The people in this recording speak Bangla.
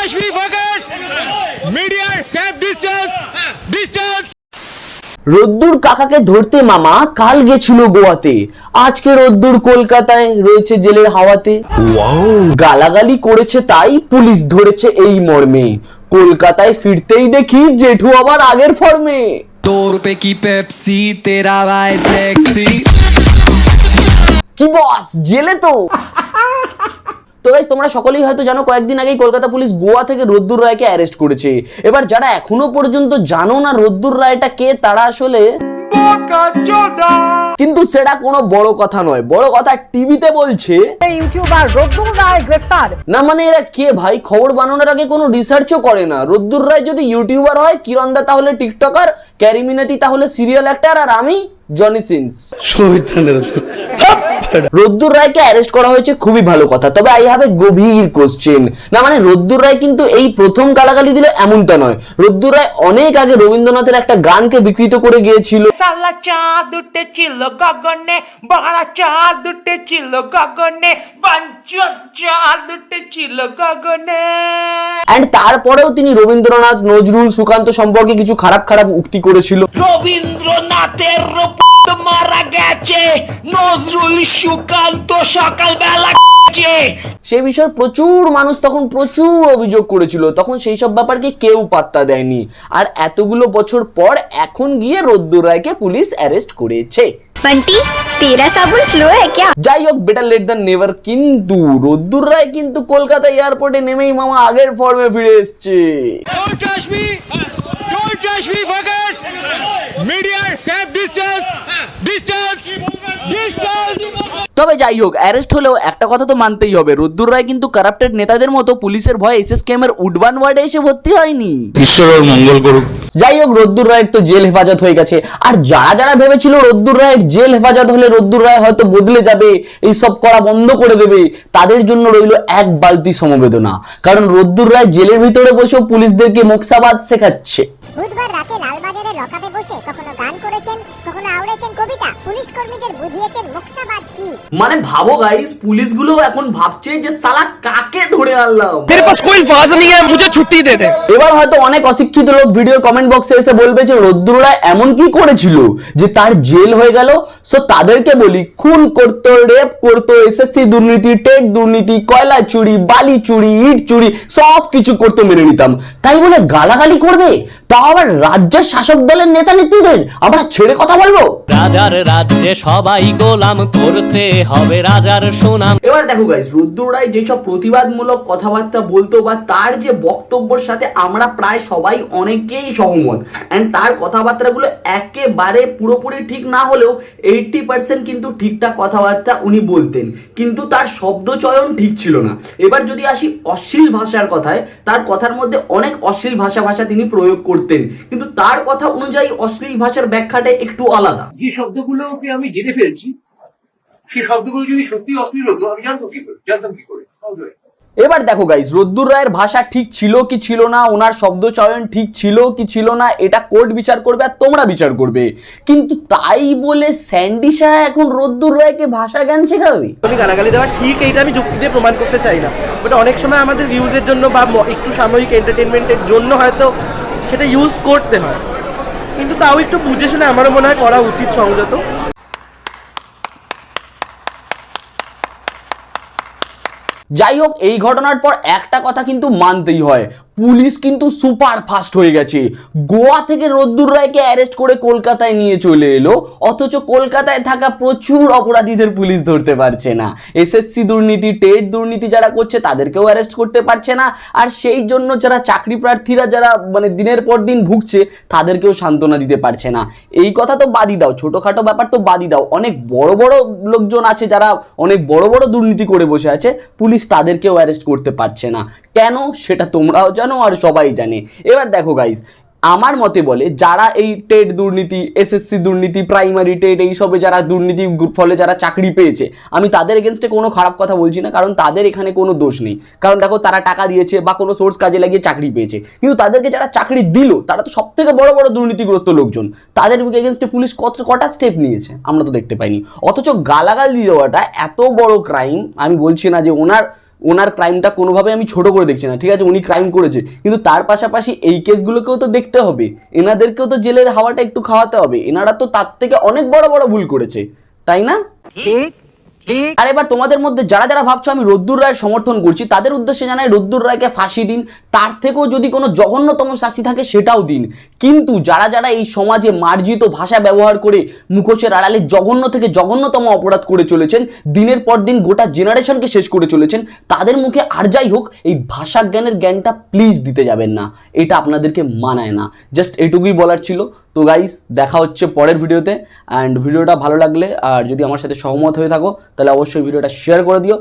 touch me, fuckers! Media, keep distance! Distance! রোদ্দুর কাকাকে ধরতে মামা কাল গেছিল গোয়াতে, আজকে রোদ্দুর কলকাতায় রয়েছে জেলের হাওয়াতে। গালাগালি করেছে তাই পুলিশ ধরেছে এই মর্মে, কলকাতায় ফিরতেই দেখি জেঠু আবার আগের ফর্মে। 2 रुपए की पेप्सी तेरा भाई सेक्सी। কি বস জেলে তো। তো গাইস তোমরা সকলেই হয়তো জানো কয়েকদিন আগেই কলকাতা পুলিশ গোয়া থেকে রোদ্দুর রায়কে অ্যারেস্ট করেছে। এবার যারা এখনো পর্যন্ত জানো না রোদ্দুর রায়টা কে, তারা আসলে কিন্তু সেটা কোনো বড় কথা নয়, বড় কথা টিভিতে বলছে ইউটিউবার রোদ্দুর রায় গ্রেফতার। না মানে এরা কে ভাই, খবর বানানোর আগে কোনো রিসার্চও করে না। রোদ্দুর রায় যদি ইউটিউবার হয়, কিরণ দা তাহলে টিকটকার, ক্যারিমিনাতি তাহলে সিরিয়াল অ্যাক্টর, আর আমি জনি সিনস। রোদ্দুর রায়কে অ্যারেস্ট করা হয়েছে, খুবই ভালো কথা। তবে আই হ্যাভ এ গভীর কোশ্চেন। না মানে রোদ্দুর রায় কিন্তু এই প্রথম গালাগালি দিল এমনটা নয়। রোদ্দুর রায় অনেক আগে রবীন্দ্রনাথের একটা গানকে বিকৃত করে গিয়েছিল। সালা চাঁদ উঠেছিল গগনে, বড় চাঁদ উঠেছিল গগনে, বাঞ্চদ চাঁদ উঠেছিল গগনে। এন্ড তারপরেও তিনি রবীন্দ্রনাথ, নজরুল, সুকান্ত সম্পর্কে কিছু খারাপ খারাপ উক্তি করেছিল। রবীন্দ্রনাথের মারা গেছে, নজরুল সুকান্ত সকালবেলা। সেই বিষয়ে প্রচুর মানুষ তখন প্রচুর অভিযোগ করেছিল, তখন সেই সব ব্যাপারকে কেউ পাত্তা দেয়নি। আর এতগুলো বছর পর এখন গিয়ে রোদ্দুর রায়কে পুলিশ অ্যারেস্ট করেছে। बंटी तेरा साबुन स्लो है क्या? যাই হোক, বেটার লেট দ্যান নেভার। কিন্তু রোদ্দুর রায় কিন্তু কলকাতা এয়ারপোর্টে নেমেই মামা আগের ফর্মে ফিরে এসছে। Don't touch me! Don't touch me, fuckers! Media, keep distance! Distance! Distance! তবে যাই হোক, অ্যারেস্ট হলেও একটা কথা তো মানতেই হবে, রোদ্দুর রায় কিন্তু কারাপ্টেড নেতাদের মতো পুলিশের ভয়ে এসএসকেএম এর উডবান ওয়ার্ডে এসে ভর্তি হয়নি। ঈশ্বরের মঙ্গল করুক। যাই হোক, রোদ্দুর রায়ের তো জেল হেফাজত হয়ে গেছে। আর যারা যারা ভেবেছিল রোদ্দুর রায়ের জেল হেফাজত হলে রোদ্দুর রায় হয়তো বদলে যাবে, এই সব করা বন্ধ করে দেবে, তাদের জন্য রইল এক বালতি সমবেদনা। কারণ রোদ্দুর রায় জেলের ভিতরে বসেও পুলিশদেরকে মোকসাবাদ শেখাচ্ছে। বুধবার রাতে লালবাজারে লকআপে বসে কখনো গান করেছেন, কখনো আওড়েছেন কবিতা, পুলিশ কর্মীদের বুঝিয়েছেন মোকসাবাদ কি। মানে ভাবো গাইস, পুলিশগুলো এখন ভাবছে যে সালা কাকে ধরে আনলাম, मेरे पास कोई फाज नहीं है, मुझे छुट्टी दे दे। এবার হয়তো অনেক অশিক্ষিত লোক ভিডিওর কমেন্ট বক্সে এসে বলবে যে রোদ্দুর রায় এমন কি করেছিল যে তার জেল হয়ে গেল। সো তাদেরকে বলি, খুন করতো, রেপ করতো, এসএসসি দুর্নীতি, টেট দুর্নীতি, কয়লা চুরি, বালি চুরি, ইট চুরি, সব কিছু করতো, মেনে নিতাম। তাই বলে গালাগালি করবে, তাও আবার রাজ্যের শাসক দলের নেতা নেত্রীদের আমরা ছেড়ে কথা বলবো? রাজার রাজ্যে সবাই গোলাম, করতে হবে রাজার সুনাম। এবার দেখো গাইস, রোদ্দুর রায় যেসব প্রতিবাদমূলক কথাবার্তা বলতো বা তার যে বক্তব্যের সাথে আমরা প্রায় সবাই অনেকেই সহমত, এন্ড তার কথাবার্তাগুলো একেবারে পুরোপুরি ঠিক না হলেও 80% কিন্তু ঠিকঠাক কথাবার্তা উনি বলতেন, কিন্তু তার শব্দ চয়ন ঠিক ছিল না। এবার যদি আসি অশ্লীল ভাষার কথায়, তার কথার মধ্যে অনেক অশ্লীল ভাষা তিনি প্রয়োগ করতেন, কিন্তু তার কথা অনুযায়ী অশ্লীল ভাষার ব্যাখ্যাটা একটু আলাদা। যে শব্দগুলোকে আমি জেনে ফেলছি, সেই শব্দগুলো যদি সত্যি অশ্লীল হতো আমি জানতাম কি করে। এবার দেখো গাইস, রোদ্দুর রায়ের ভাষা ঠিক ছিল কি ছিল না, ওনার শব্দ চয়ন ঠিক ছিল কি ছিল না, এটা কোর্ট বিচার করবে আর তোমরা বিচার করবে। কিন্তু তাই বলে স্যান্ডি শাহ এখন রোদ্দুর রায়কে ভাষা জ্ঞান শেখাবে? গালাগালি দেওয়া ঠিক, এইটা আমি যুক্তি দিয়ে প্রমাণ করতে চাই না। বাট অনেক সময় আমাদের ভিউজের জন্য বা একটু সাময়িক এন্টারটেনমেন্টের জন্য হয়তো সেটা ইউজ করতে হয়, কিন্তু তাও একটু বুঝে শুনে আমারও মনে হয় করা উচিত, সংযত। যাই হোক, এই ঘটনার পর একটা কথা কিন্তু মানতেই হয়, পুলিশ কিন্তু সুপার ফাস্ট হয়ে গেছে। গোয়া থেকে রোদ্দুর রায়কে অ্যারেস্ট করে কলকাতায় নিয়ে চলে এলো, অথচ কলকাতায় থাকা প্রচুর অপরাধীদের পুলিশ ধরতে পারছে না। এসএসসি দুর্নীতি, টেট দুর্নীতি যারা করছে তাদেরকেও অ্যারেস্ট করতে পারছে না। আর সেই জন্য যারা চাকরি প্রার্থীরা যারা মানে দিনের পর দিন ভুগছে তাদেরকেও সান্ত্বনা দিতে পারছে না। এই কথা তো বাদই দাও, ছোটখাটো ব্যাপার তো বাদই দাও, অনেক বড় বড় লোকজন আছে যারা অনেক বড় বড় দুর্নীতি করে বসে আছে, পুলিশ তাদেরকেও অ্যারেস্ট করতে পারছে না। কেন সেটা তোমরাও জানো আর সবাই জানে। এবার দেখো গাইস, আমার মতে বলে যারা এই টেট দুর্নীতি, এসএসসি দুর্নীতি, প্রাইমারি টেট এইসবে যারা দুর্নীতির ফলে যারা চাকরি পেয়েছে, আমি তাদের এগেনস্টে কোনো খারাপ কথা বলছি না, কারণ তাদের এখানে কোনো দোষ নেই। কারণ দেখো, তারা টাকা দিয়েছে বা কোনো সোর্স কাজে লাগিয়ে চাকরি পেয়েছে, কিন্তু তাদেরকে যারা চাকরি দিল তারা তো সব থেকে বড় বড় দুর্নীতিগ্রস্ত লোকজন। তাদের এগেনস্টে পুলিশ কটা স্টেপ নিয়েছে আমরা তো দেখতে পাইনি। অথচ গালাগালি দেওয়াটা এত বড় ক্রাইম, আমি বলছি না যে ওনার ওনার ক্রাইমটা কোনোভাবে আমি ছোট করে দেখছি না, ঠিক আছে, উনি ক্রাইম করেছে, কিন্তু তার পাশাপাশি এই কেসগুলোকেও তো দেখতে হবে, এনাদেরকেও তো জেলের হাওয়াটা একটু খাওয়াতে হবে, এনারা তো তার থেকে অনেক বড় বড় ভুল করেছে, তাই না? আর এবার তোমাদের মধ্যে যারা যারা ভাবছো আমি রোদ্দুর রায়ের সমর্থন করছি, তাদের উদ্দেশ্যে জানাই রোদ্দুর রায়কে ফাঁসি দিন, তার থেকেও যদি কোনো জঘন্যতম শাস্তি থাকে সেটাও দিন, কিন্তু যারা যারা এই সমাজে মার্জিত ভাষা ব্যবহার করে মুখোশের আড়ালে জঘন্য থেকে জঘন্যতম অপরাধ করে চলেছেন, দিনের পর দিন গোটা জেনারেশনকে শেষ করে চলেছেন, তাদের মুখে আর যাই হোক এই ভাষা জ্ঞানের জ্ঞানটা প্লিজ দিতে যাবেন না, এটা আপনাদেরকে মানায় না। জাস্ট এটুকুই বলার ছিল। তো গাইস, দেখা হচ্ছে পরের ভিডিওতে, অ্যান্ড ভিডিওটা ভালো লাগলে আর যদি আমার সাথে সহমত হয়ে থাকো তাহলে অবশ্যই ভিডিওটা শেয়ার করে দিও।